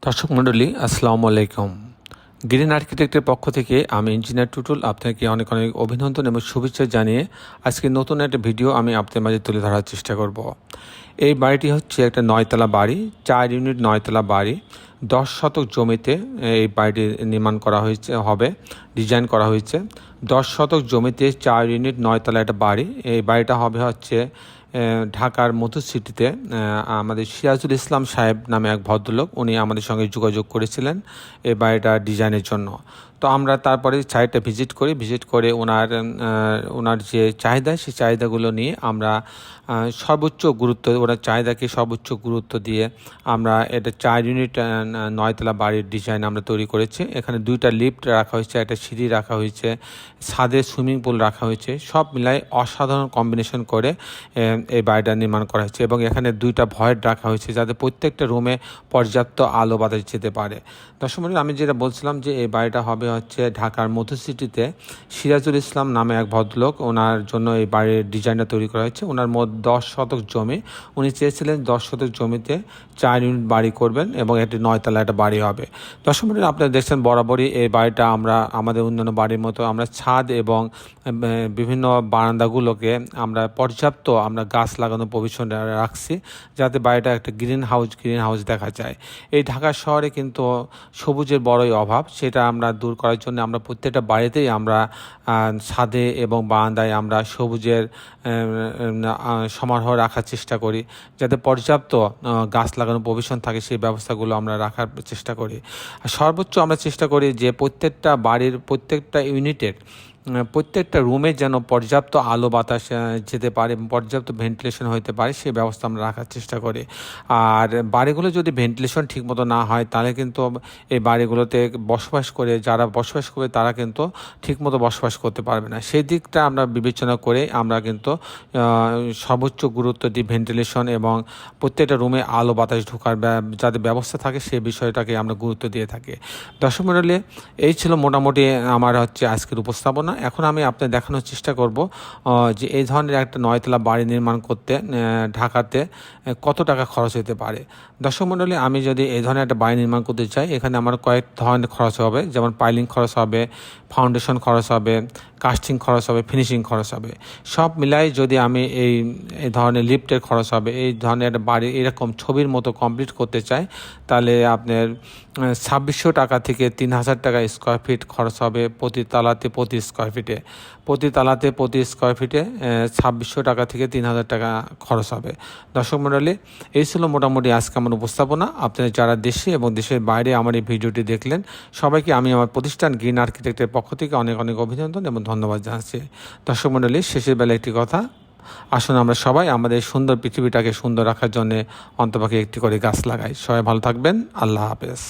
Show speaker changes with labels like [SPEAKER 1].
[SPEAKER 1] দর্শক মণ্ডলী আসসালামু আলাইকুম। গ্রিন আর্কিটেক্টের পক্ষ থেকে আমি ইঞ্জিনিয়ার টুটুল আপনাকে অনেক অনেক অভিনন্দন এবং শুভেচ্ছা জানিয়ে আজকে নতুন একটা ভিডিও আমি আপনাদের মাঝে তুলে ধরার চেষ্টা করব। এই বাড়িটি হচ্ছে একটা 9তলা বাড়ি, 4 ইউনিট 9তলা বাড়ি। 10 শতক জমিতে এই বাড়িটি নির্মাণ করা হবে, ডিজাইন করা হয়েছে। 10 শতক জমিতে 4 ইউনিট 9তলা একটা বাড়ি। এই বাড়িটা হবে হচ্ছে ঢাকার মধু সিটিতে। আমাদের সিরাজুল ইসলাম সাহেব নামে এক ভদ্রলোক, উনি আমাদের সঙ্গে যোগাযোগ করেছিলেন এই বাড়িটা ডিজাইনের জন্য। তো আমরা তারপরে সাইটটা ভিজিট করে ওনার যে চাহিদা, সেই চাহিদাগুলো নিয়ে আমরা সর্বোচ্চ গুরুত্ব, ওনার চাহিদাকে সর্বোচ্চ গুরুত্ব দিয়ে আমরা এটা 4 ইউনিট 9তলা বাড়ির ডিজাইন আমরা তৈরি করেছি। এখানে 2টা লিফট রাখা হয়েছে, একটা সিঁড়ি রাখা হয়েছে, ছাদে সুইমিং পুল রাখা হয়েছে। সব মিলাই অসাধারণ কম্বিনেশন করে এই বাড়িটা নির্মাণ করা হয়েছে এবং এখানে 2টা ভয়েড রাখা হয়েছে যাতে প্রত্যেকটা রুমে পর্যাপ্ত আলো বাতাস যেতে পারে। দর্শক মণ্ডলী, আমি যেটা বলছিলাম যে এই বাড়িটা হবে হচ্ছে ঢাকার মধু সিটিতে। সিরাজুল ইসলাম নামে এক ভদ্রলোক, ওনার জন্য এই বাড়ির ডিজাইনটা তৈরি করা হয়েছে। ওনার 10 শতক জমি, উনি চেয়েছিলেন 10 শতক জমিতে 4 ইউনিট বাড়ি করবেন এবং একটি 9তলা একটা বাড়ি হবে। দর্শক মণ্ডলী, আপনারা দেখছেন বরাবরই এই বাড়িটা আমরা আমাদের অন্যান্য বাড়ির মতো আমরা ছাদ এবং বিভিন্ন বারান্দাগুলোকে আমরা পর্যাপ্ত গাছ লাগানোর প্রভিশন রাখছি যাতে বাড়িটা একটা গ্রিন হাউস দেখা যায়। এই ঢাকা শহরে কিন্তু সবুজের বড়ই অভাব, সেটা আমরা দূর করার জন্য আমরা প্রত্যেকটা বাড়িতেই আমরা ছাদে এবং বারান্দায় আমরা সবুজের সমারোহ রাখার চেষ্টা করি, যাতে পর্যাপ্ত গাছ লাগানোর প্রভিশন থাকে, সেই ব্যবস্থাগুলো আমরা রাখার চেষ্টা করি। সর্বোচ্চ আমরা চেষ্টা করি যে প্রত্যেকটা বাড়ির প্রত্যেকটা ইউনিটের প্রত্যেকটা রুমে যেন পর্যাপ্ত আলো বাতাস যেতে পারে, পর্যাপ্ত ভেন্টিলেশন হতে পারে, সেই ব্যবস্থা আমরা রাখার চেষ্টা করি। আর বাড়িগুলো যদি ভেন্টিলেশন ঠিকমতো না হয় তাহলে কিন্তু এই বাড়িগুলোতে যারা বসবাস করবে তারা কিন্তু ঠিকমতো বসবাস করতে পারবে না। সেই দিকটা আমরা বিবেচনা করে আমরা কিন্তু সর্বোচ্চ গুরুত্ব দিই ভেন্টিলেশন এবং প্রত্যেকটা রুমে আলো বাতাস ঢোকার যাতে ব্যবস্থা থাকে সেই বিষয়টাকে আমরা গুরুত্ব দিয়ে থাকি। দর্শক মণ্ডলী, এই ছিল মোটামুটি আমার আজকের উপস্থাপনা। এখন আমি আপনাদের দেখানোর চেষ্টা করব যে এই ধরনের একটা 9তলা বাড়ি নির্মাণ করতে ঢাকাতে কত টাকা খরচ হতে পারে। দর্শক মণ্ডলী, আমি যদি এই ধরনের একটা বাড়ি নির্মাণ করতে চাই, এখানে আমার কয়েক ধরনের খরচ হবে, যেমন পাইলিং খরচ হবে, ফাউন্ডেশন খরচ হবে, কাস্টিং খরচ হবে, ফিনিশিং খরচ হবে। সব মিলাই যদি আমি এই ধরনের লিফটের খরচ হবে, এই ধরনের একটা বাড়ি এরকম ছবির মতো কমপ্লিট করতে চাই, তাহলে আপনার 2600 টাকা থেকে 3000 টাকা স্কোয়ার ফিট খরচ হবে প্রতি তালাতে, প্রতি স্কোয়ার ফিটে। প্রতি তালাতে প্রতি স্কোয়ার ফিটে 2600 টাকা থেকে 3000 টাকা খরচ হবে। দর্শক মণ্ডলী, এই ছিল মোটামুটি আজকে আমার উপস্থাপনা। আপনারা যারা দেশে এবং দেশের বাইরে আমার এই ভিডিওটি দেখলেন, সবাইকে আমি আমার প্রতিষ্ঠান গ্রিন আর্কিটেক্টের পক্ষ থেকে অনেক অনেক অভিনন্দন এবং ধন্যবাদ জানাচ্ছি। দর্শক মণ্ডলী, শেষের বেলা একটি কথা, আসুন আমরা সবাই আমাদের সুন্দর পৃথিবীটাকে সুন্দর রাখার জন্য অন্তপক্ষে একটি করে গাছ লাগাই। সবাই ভালো থাকবেন। আল্লাহ হাফেজ।